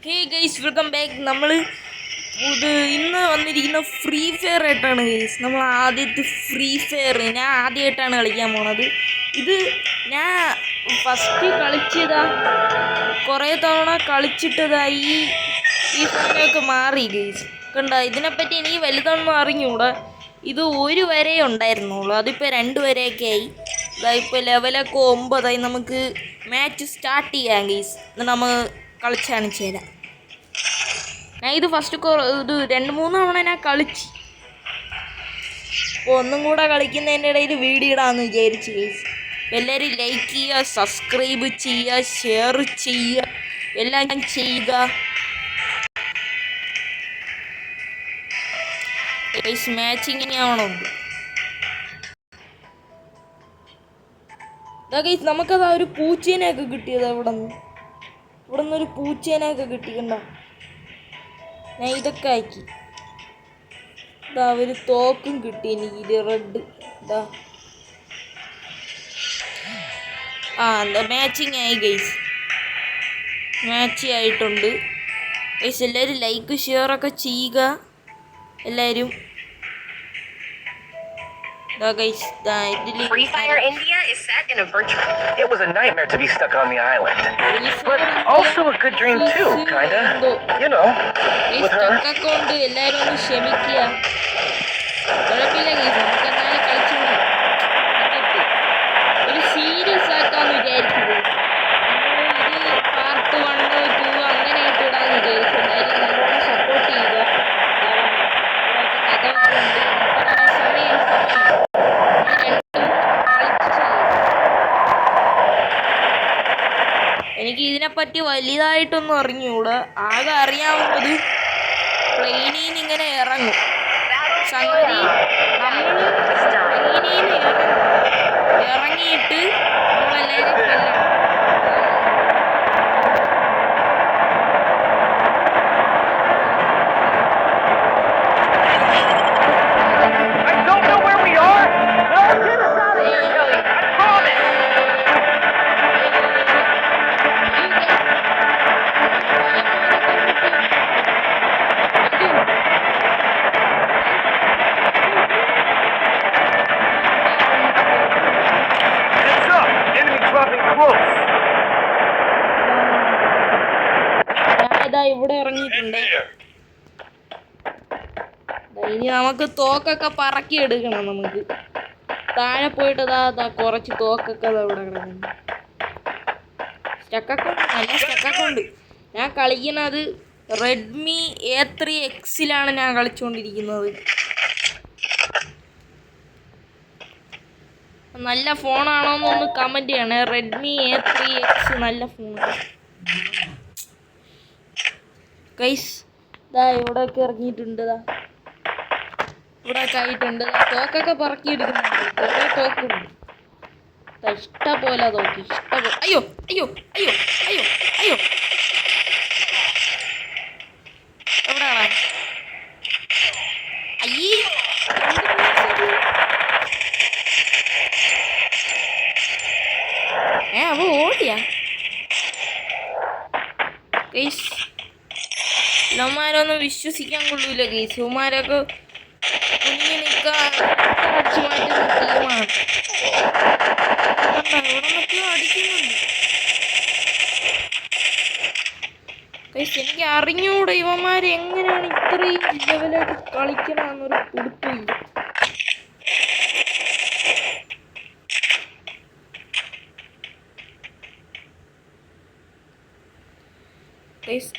Hey guys welcome back. നമ്മൾ ഇന്ന് വന്നിരിക്കുന്ന ഫ്രീ ഫയർ ആയിട്ടാണ് ഗൈസ്. നമ്മൾ ആദ്യത്തെ ഫ്രീ ഫയർ ഞാൻ ആദ്യമായിട്ടാണ് കളിക്കാൻ പോണത്. ഇത് ഞാൻ ഫസ്റ്റ് കളിച്ചതാ, കുറേ തവണ കളിച്ചിട്ടതായി ഈ സാധനമൊക്കെ മാറി ഗൈസ്. കണ്ട, ഇതിനെപ്പറ്റി എനിക്ക് വലുതൊന്നും അറിഞ്ഞൂടാ. ഇത് ഒരു വരെ ഉണ്ടായിരുന്നുള്ളൂ, അതിപ്പോൾ 2 വരെയൊക്കെ ആയി. ഇപ്പോൾ ലെവലൊക്കെ 9 നമുക്ക് മാച്ച് സ്റ്റാർട്ട് ചെയ്യാം ഗൈസ്. നമ്മൾ കളിച്ചാണ് ചേരാം. ഞാൻ ഇത് ഫസ്റ്റ് ഇത് 2-3 തവണ ഞാൻ കളിച്ച്. അപ്പോൾ ഒന്നും കൂടെ കളിക്കുന്നതിൻ്റെ ഇടയിൽ വീഡിയോ ഇടാമെന്ന് വിചാരിച്ചു ഗൈസ്. എല്ലാവരും ലൈക്ക് ചെയ്യുക, സബ്സ്ക്രൈബ് ചെയ്യുക, ഷെയർ ചെയ്യുക, എല്ലാം ചെയ്യുക ഗൈസ്. മാച്ച് ഇങ്ങനെയാവണമുണ്ട്. ഇതാ ഗൈസ്, നമുക്കതാ ഒരു പൂച്ചേനെയൊക്കെ കിട്ടിയത്. ഇവിടെ നിന്നൊരു പൂച്ചേനെയൊക്കെ കിട്ടിക്കണ്ട. ഞാൻ ഇതൊക്കെ ആക്കി. ഇതാ ഒരു തോക്കും കിട്ടി എനിക്ക്, ഇത് റെഡ്. ഇതാ എന്താ മാച്ചിങ് ആയി ഗൈസ്, മാച്ച് ആയിട്ടുണ്ട് ഗൈസ്. എല്ലാവരും ലൈക്ക് ഷെയറൊക്കെ ചെയ്യുക എല്ലാവരും. Free Fire India is set in a virtual. It was a nightmare to be stuck on the island, but also a good dream too, kinda. You know, with her. എല്ലാവരും ഒന്ന് ക്ഷമിക്കുക, കുഴപ്പമില്ല guys. നമുക്ക് എന്നാലും കളിച്ചോളാം. ഒരു serious ആക്കാന്ന് വിചാരിച്ചത്. ഇത് part 1, 2 അങ്ങനെ ആയിട്ട് ഇടാന്ന് വിചാരിച്ചു. എല്ലാവരും നല്ലോണം സപ്പോർട്ട് ചെയ്യുക. എനിക്ക് ഇതിനെപ്പറ്റി വലുതായിട്ടൊന്നും അറിഞ്ഞൂടാ. ആകെ അറിയാവുന്നത് പ്ലെയിനിൽ നിന്ന് ഇങ്ങനെ ഇറങ്ങും സംഗതി. നമ്മൾ പ്ലെയിനിൽ നിന്ന് ഇറങ്ങിയിട്ട് നമ്മളെല്ലാവരും കൊല്ലണം. ഇവിടെ ഇറങ്ങിയിട്ടുണ്ട്. ഇനി നമുക്ക് തോക്കൊക്കെ പറക്കി എടുക്കണം. നമുക്ക് താഴെ പോയിട്ട് കുറച്ച് തോക്കൊക്കെ ഇവിടെ കിടക്കുന്നു. സ്റ്റക്കൊക്കെ ഉണ്ട്, നല്ല സ്റ്റക്കൊക്കെ ഉണ്ട്. ഞാൻ കളിക്കുന്നത് റെഡ്മി A3Xലാണ് ഞാൻ കളിച്ചുകൊണ്ടിരിക്കുന്നത്. നല്ല ഫോണാണോന്നൊന്ന് കമൻറ്റ് ചെയ്യണേ. റെഡ്മി A3X നല്ല ഫോണാണ് ഗൈസ്. ഇവിടെയൊക്കെ ഇറങ്ങിയിട്ടുണ്ട്. ഇവിടെയൊക്കെ ആയിട്ടുണ്ട്. തോക്കൊക്കെ പറക്കി എടുക്കുന്നുണ്ട്. കുറേ തോക്കുണ്ട്. ഇഷ്ടപോലെ തോക്കി, ഇഷ്ടപോലെ. അയ്യോ അയ്യോ അയ്യോ അയ്യോ അയ്യോ, എവിടെയാണ്? അയ്യേ, അവ ഓടിയാ ഗൈസ്. ഇവന്മാരൊന്നും വിശ്വസിക്കാൻ കൊള്ളൂല ഗൈസ്. ഇവന്മാരൊക്കെ കുഞ്ഞു അടിച്ചു മാറ്റുന്ന ടീമാണ്. ഇവിടെ മറ്റോ അടിക്കുന്നുണ്ട് ഗൈസ്. എനിക്ക് അറിഞ്ഞൂടെ ഇവന്മാർ എങ്ങനെയാണ് ഇത്രയും ലെവലൊക്കെ കളിക്കണമെന്നൊരു പിടുത്തില്ല.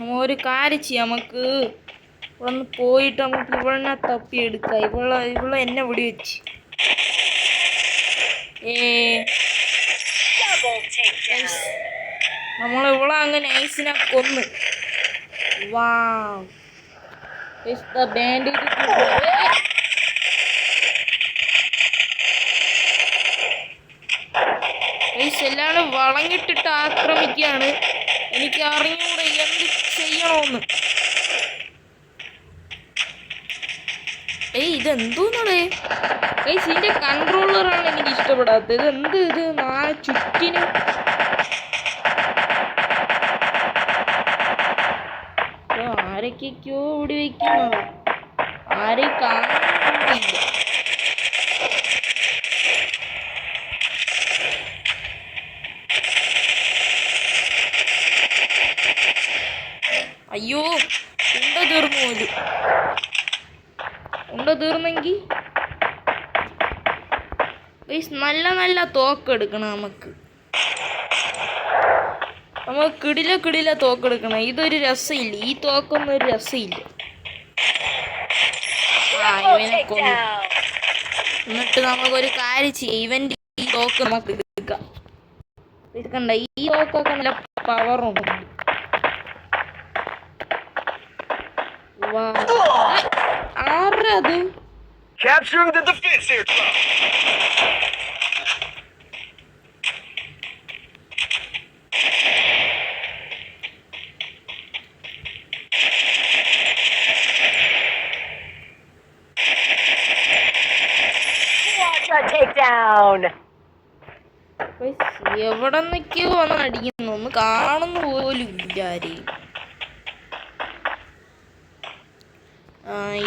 നമ്മ ഒരു കാര്യം ചെയ്യാം. നമുക്ക് ഇവിടെ നിന്ന് പോയിട്ട് നമുക്ക് ഇവളെ തപ്പിയെടുക്കാം. ഇവളെ എന്നെ വിടി വെച്ച് നമ്മൾ ഇവളെ അങ്ങ് നൈസിനെ കൊന്ന്. ബാൻഡേജ് എല്ലാവരും വളഞ്ഞിട്ടിട്ട് ആക്രമിക്കുകയാണ്. എനിക്ക് അറിഞ്ഞൂടെ എന്ത് ചെയ്യണമെന്ന്. ഇതെന്തോന്നടേ ഗൈസ്, ഇതിൻ്റെ കൺട്രോളറാണ് എനിക്ക് ഇഷ്ടപ്പെടാത്തത്. ഇത് ചുറ്റിനും ആരൊക്കെയോ ഓടി വയ്ക്കുന്നതാ, ആരെയും കാണുന്നില്ല. അയ്യോ, തീർന്നു പോലും. തീർന്നെങ്കിൽ നല്ല നല്ല തോക്കെടുക്കണം. നമുക്ക് കിടില തോക്കെടുക്കണം. ഇതൊരു രസമില്ല, ഈ തോക്കൊന്നും ഒരു രസമില്ല. ഇവനെ കൊന്നു. എന്നിട്ട് നമുക്കൊരു കാര്യം ചെയ്യാം, ഇവന്റെ ഈ തോക്ക് നമുക്ക് എടുക്കാം. എടുക്കണ്ട, ഈ തോക്കൊക്കെ നല്ല പവറുണ്ട്. ആരുടെ അത്? Capturing the defense aircraft. Takedown. എവിടെ നിന്നൊക്കെയോ വന്ന് അടിക്കുന്നു, ഒന്ന് കാണുന്ന പോലും ഇല്ലാരെയും.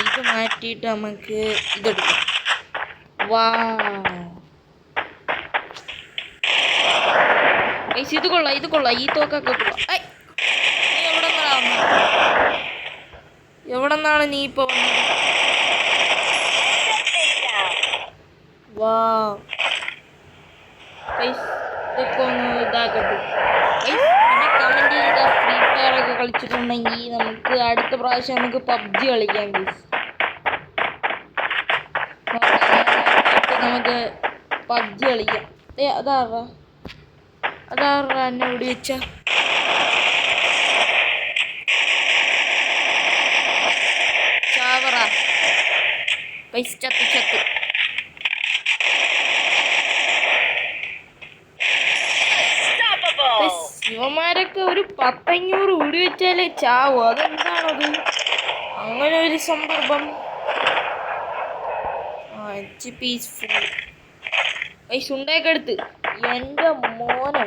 ഇത് മാറ്റിയിട്ട് നമുക്ക് ഇതെടുക്കാം. ഇത് കൊള്ളാം, ഈ തോക്കൊക്കെ കൊള്ളാം. നീ എവിടെ നിന്നാണ് നീ ഇപ്പൊ വന്നത്? ഇതൊക്കെ ഒന്ന് ഇതാക്കട്ടെ. പിന്നെ കമന്റ് ചെയ്ത ഫ്രീ ഫയർ ഒക്കെ കളിച്ചിട്ടുണ്ടെങ്കിൽ നമുക്ക് അടുത്ത പ്രാവശ്യം നമുക്ക് പബ്ജി കളിക്കാം. നമുക്ക് പബ്ജി കളിക്കാം. അതാറാ എന്നെ ഓടി വെച്ച. ചാവറ ചത്ത്. ശിവന്മാരൊക്കെ ഒരു 10-500 ഊടി വെച്ചാലേ ചാവോ? അതെന്താണത് അങ്ങനെ ഒരു സന്ദർഭം? ഉണ്ടയൊക്കെ എടുത്ത് എന്റെ മോനെ.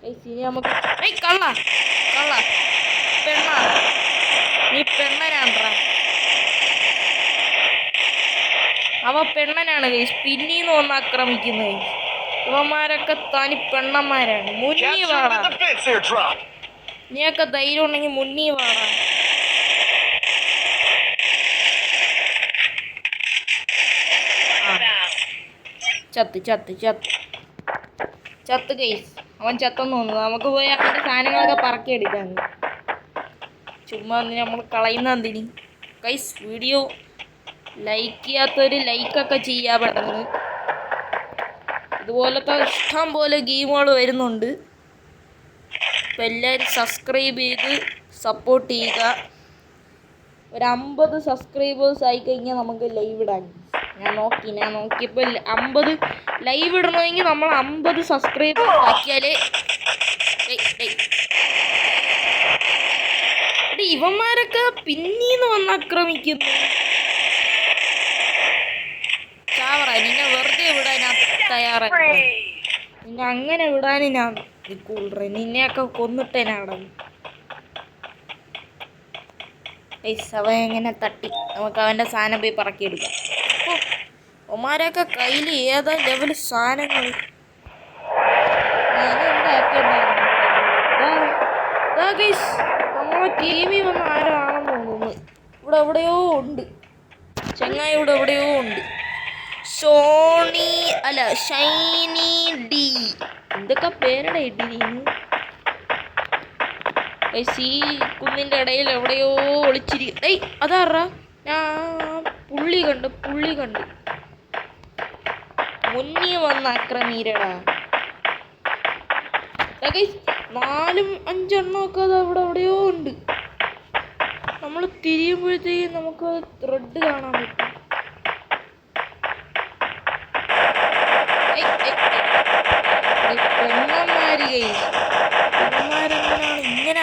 ഇനി നമുക്ക് കള്ള പെണ്ണ, നീ പെണ്ണനാണ്ട്രാ. അവ പെണ്ണനാണ് പിന്നീന്ന് വന്ന് ആക്രമിക്കുന്നത്. ഇവന്മാരൊക്കെ തനി പെണ്ണന്മാരാണ്. മുന്നീ വാടാ, നീയൊക്കെ ധൈര്യം ഉണ്ടെങ്കിൽ മുന്നീ വാടാ. ചത്ത് ഗൈസ്, അവൻ ചത്തെന്ന് തോന്നുന്നു. നമുക്ക് പോയി അവൻ്റെ സാധനങ്ങളൊക്കെ പറക്കിയെടുക്കാൻ. ചുമ്മാ നമ്മൾ കളയുന്ന എന്തിന് ഗൈസ്? വീഡിയോ ലൈക്ക് ചെയ്യാത്തൊരു ലൈക്കൊക്കെ ചെയ്യാൻ പെട്ടെന്ന്. ഇതുപോലത്തെ ഇഷ്ടം പോലെ ഗെയിമുകൾ വരുന്നുണ്ട്. അപ്പം എല്ലാവരും സബ്സ്ക്രൈബ് ചെയ്ത് സപ്പോർട്ട് ചെയ്യുക. ഒരു 50 സബ്സ്ക്രൈബേഴ്സ് ആയിക്കഴിഞ്ഞാൽ നമുക്ക് ലൈവ് ഇടാൻ. ഞാൻ നോക്കിയപ്പോൾ 50 ലൈവ് ഇടണമെങ്കിൽ നമ്മൾ 50 സബ്സ്ക്രൈബേഴ്സ് ആക്കിയാലേ. ഇവന്മാരൊക്കെ പിന്നീന്ന് വന്ന് ആക്രമിക്കുന്നു. ചാവറ, നിന്നെ വെറുതെ വിടാൻ തയ്യാറായി. നിന്നെ അങ്ങനെ വിടാൻ ഞാൻ നിൽക്കൂള. നിന്നെയൊക്കെ കൊന്നിട്ടേനാടൻ. അവൻ എങ്ങനെ തട്ടി നമുക്ക് അവൻ്റെ സാധനം പോയി പറക്കിയെടുക്കാം. ഒമാരൊക്കെ കയ്യിൽ ഏതാ ലെവൽ സാധനങ്ങൾ. നമ്മളെ TV വന്ന് ആരാണെന്ന് തോന്നുന്നു. ഇവിടെ എവിടെയോ ഉണ്ട് ചങ്ങായി, ഇവിടെ എവിടെയോ ഉണ്ട്. ഷൈനി ഡി, എന്തൊക്കെ പേരുടെ ഇട്ടിരിക്കുന്നു. ഈ കുന്നിൻ്റെ ഇടയിൽ എവിടെയോ ഒളിച്ചിരിക്കും. അതാറാ, ഞാൻ പുള്ളി കണ്ട് മുന്നേ വന്ന് ആക്രമീരടാ. 4-5 എണ്ണമൊക്കെ അത് അവിടെ എവിടെയോ ഉണ്ട്. നമ്മൾ തിരിയുമ്പോഴത്തേക്കും നമുക്ക് ത്രെഡ് കാണാൻ പറ്റും. പെണ്ണന്മാര് പെണ്ണന്മാരെങ്ങനെയാണ് ഇങ്ങനെ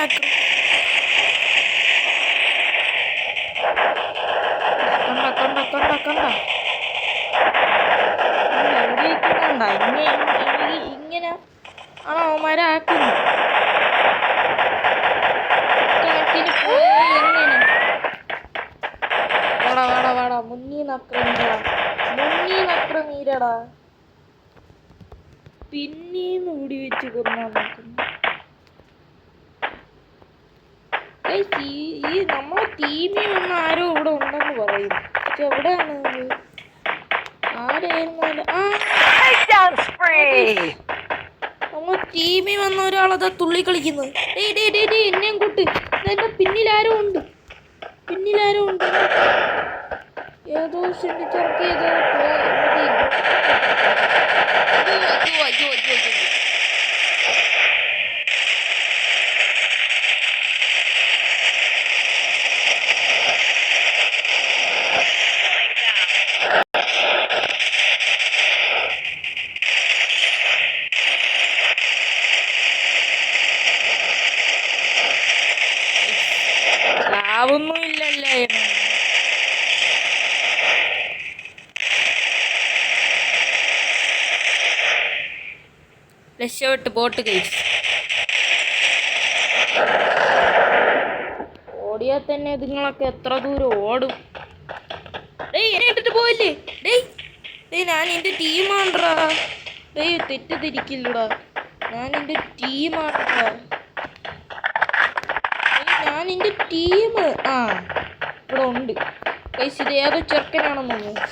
കണ്ട ഇങ്ങനെ ആണോ അവന്മാരെ ആക്കുന്നു. കണക്കിന് ഒറ്റടാ. പിന്നീന്ന് കൂടി വെച്ച് കൊന്നാ നോക്കുന്നു. ഈ നമ്മളെ ടീമിൽ വന്ന ആരോ ഇവിടെ ഉണ്ടെന്ന് പറയും. പക്ഷെ എവിടെയാണ് ആരായിരുന്നാലും നമ്മളെ ടീമിൽ വന്ന ഒരാളതാ തുള്ളി കളിക്കുന്നത്. എന്നെയും കൂട്ട്. എന്റെ പിന്നിലാരോ ഉണ്ട്. ഏതോ ചെറുക്ക് ഏതോ അയ്യോ. ൊന്നും ഇല്ലല്ലേ. രക്ഷപ്പെട്ട് ബോട്ട് കഴിച്ചു. ഓടിയാൽ തന്നെ നിങ്ങളൊക്കെ എത്ര ദൂരം ഓടും? എന്നെ ഇട്ടിട്ട് പോയില്ലേ? ഞാൻ എന്റെ ടീമാണ്ടാ. തെറ്റിദ്ധരിക്കില്ലടാ. ഞാൻ എന്റെ ടീമാണ്ടാ. ഞാൻ എന്റെ ടീം ഇവിടെ ഉണ്ട്. ഇത് ഏതോ ചെറുക്കനാണെന്ന് തോന്നുന്നു.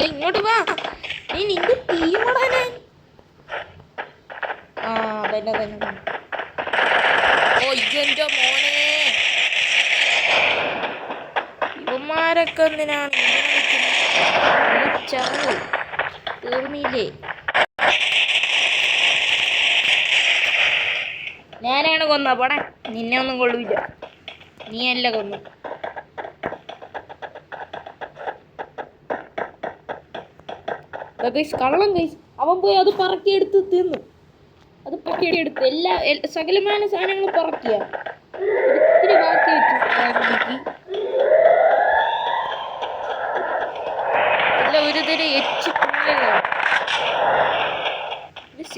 ഇങ്ങോട്ട് വാ. നീ നിന്റെ ടീമാടാ. ഞാൻ തന്നെ. ഓ ഇതെന്റെ മോനെ. ഇവന്മാരൊക്കെ എന്തിനാണ് ചാവ് തീർന്നില്ലേ? ഞാനാണ് കൊന്ന. പോടാ, നിന്നെ ഒന്നും കൊള്ളൂല്ല. നീ അല്ല കൊന്നു. കള്ളം കൈസ്. അവൻ പോയി അത് പറക്കിയെടുത്ത് തിന്നു. അത് പറക്കിയെടുത്ത് സകലമായ സാധനങ്ങൾ പറക്കിയ ഒത്തിരി ബാക്കി വെച്ചു. ഒരു തരം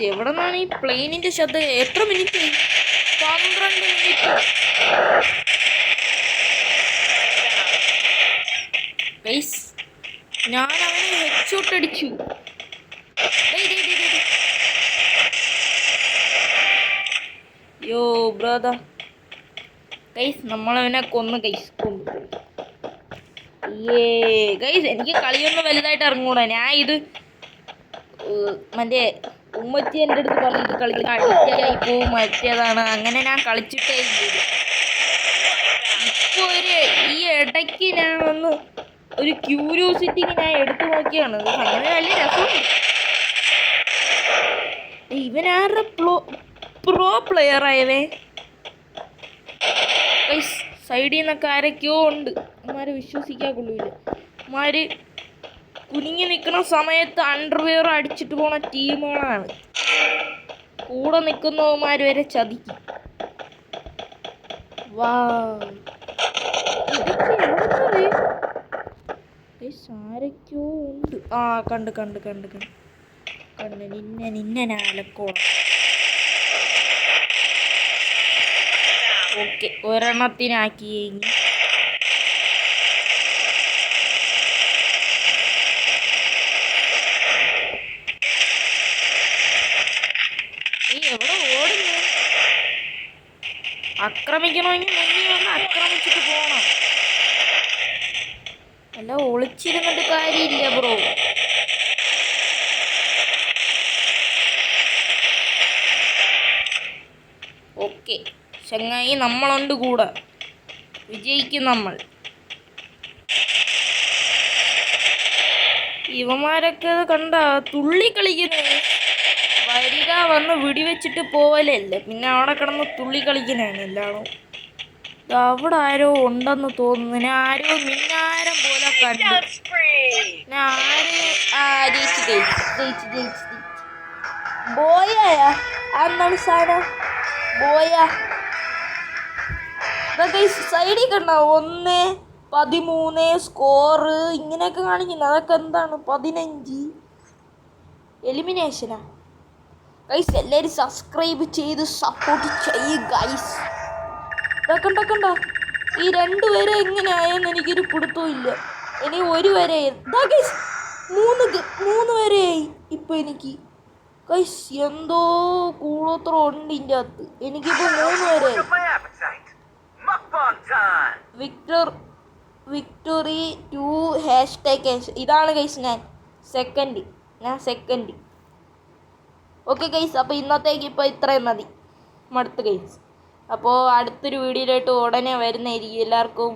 എവിടെ നിന്നാണ് ഈ പ്ലെയിനിന്റെ ശബ്ദം? എത്ര മിനിറ്റ്? 12 മിനിറ്റ്. ഞാൻ അവനെ ഹെഡ്ഷോട്ട് അടിച്ചു. യോ ബ്രദർ ഗൈസ്, നമ്മളവനെ കൊന്നു ഗൈസ്. ഗൈസ്, എനിക്ക് കളിയൊന്നും വലുതായിട്ട് ഇറങ്ങൂടാ. ഞാൻ ഇത് മറ്റേ ഉമ്മച്ചി എൻ്റെ അടുത്ത് പറഞ്ഞിട്ട് കളിക്കാൻ അഡിക്റ്റായി പോവും, മറ്റേതാണ്. അങ്ങനെ ഞാൻ കളിച്ചിട്ടേ ഇല്ല. ഇപ്പോൾ ഈ ഇടയ്ക്ക് ഞാൻ ഒന്ന് ഒരു ക്യൂരിയോസിറ്റിക്ക് ഞാൻ എടുത്തു നോക്കിയാണ്. അങ്ങനെ വലിയ രസമുണ്ട്. ഇവനാരുടെ പ്രോ പ്ലെയർ ആയവേ. സൈഡിൽ നിന്നൊക്കെ ആരൊക്കെയോ ഉണ്ട്. അമ്മമാരെ വിശ്വസിക്കാൻ കൊള്ളില്ല. അമ്മമാര് കുനിഞ്ഞു നിൽക്കുന്ന സമയത്ത് അണ്ടർവെയർ അടിച്ചിട്ട് പോണ ടീമുകളാണ്. കൂടെ നിൽക്കുന്നവന്മാർ വരെ ചതിക്കും. വാ, ആരൊക്കെയോ ഉണ്ട്. കണ്ട് നിന്നനാലക്കോണം. ഓക്കെ, ഒരെണ്ണത്തിനാക്കി കഴിഞ്ഞു. എവിടെ ഓടുന്നു? ആക്രമിക്കണമെങ്കിൽ മുന്നിൽ വന്ന് ആക്രമിച്ചിട്ട് പോണം. അല്ല ഒളിച്ചിരുന്നിട്ട് കാര്യമില്ല ബ്രോ. ഓക്കെ ചങ്ങായി, നമ്മളുണ്ട് കൂടെ. വിജയിക്കും നമ്മൾ. ഇവന്മാരൊക്കെ കണ്ട തുള്ളി കളിക്കുന്നത്. വരിക വന്ന് വെടിവെച്ചിട്ട് പോവലല്ലേ, പിന്നെ അവിടെ കിടന്ന് തുള്ളി കളിക്കുന്നതാണ് എല്ലാവരും. അവിടെ ആരോ ഉണ്ടെന്ന് തോന്നുന്നു. ഞാൻ ആരോ മിന്നാരം പോലെ കണ്ടു. ബോയാ എന്താണ് സാധനം? ബോയാ സൈഡിൽ കണ്ട 1-13 സ്കോർ ഇങ്ങനെയൊക്കെ കാണിക്കുന്നത്. അതൊക്കെ എന്താണ്? 15 എലിമിനേഷനാ ഗൈസ്. എല്ലാവരും സബ്സ്ക്രൈബ് ചെയ്ത് സപ്പോർട്ട് ചെയ്യുക ഗൈസ്. കണ്ട ഈ 2 പേരെ എങ്ങനെ ആയെന്ന് എനിക്കൊരു പിടുത്തവും ഇല്ല. ഇനി 1 വരെ മൂന്ന് വരെയായി ഇപ്പം എനിക്ക്. ഗൈസ് എന്തോ കൂടോത്ര ഉണ്ട് ഇതിൻ്റെ അകത്ത്. എനിക്കിപ്പോൾ 3 വരെയായി. വിക്ടറി 2 #. ഇതാണ് ഗൈസ് ഞാൻ സെക്കൻഡ്. ഓക്കെ ഗൈസ്, അപ്പോൾ ഇന്നത്തേക്ക് ഇപ്പോൾ ഇത്രയും മതി. മടുത്ത് ഗൈസ്. അപ്പോൾ അടുത്തൊരു വീഡിയോയിലോട്ട് ഉടനെ വരുന്നതായിരിക്കും.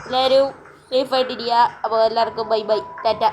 എല്ലാവരും സേഫായിട്ടിരിക്കുക. അപ്പോൾ എല്ലാവർക്കും ബൈ ടാറ്റ.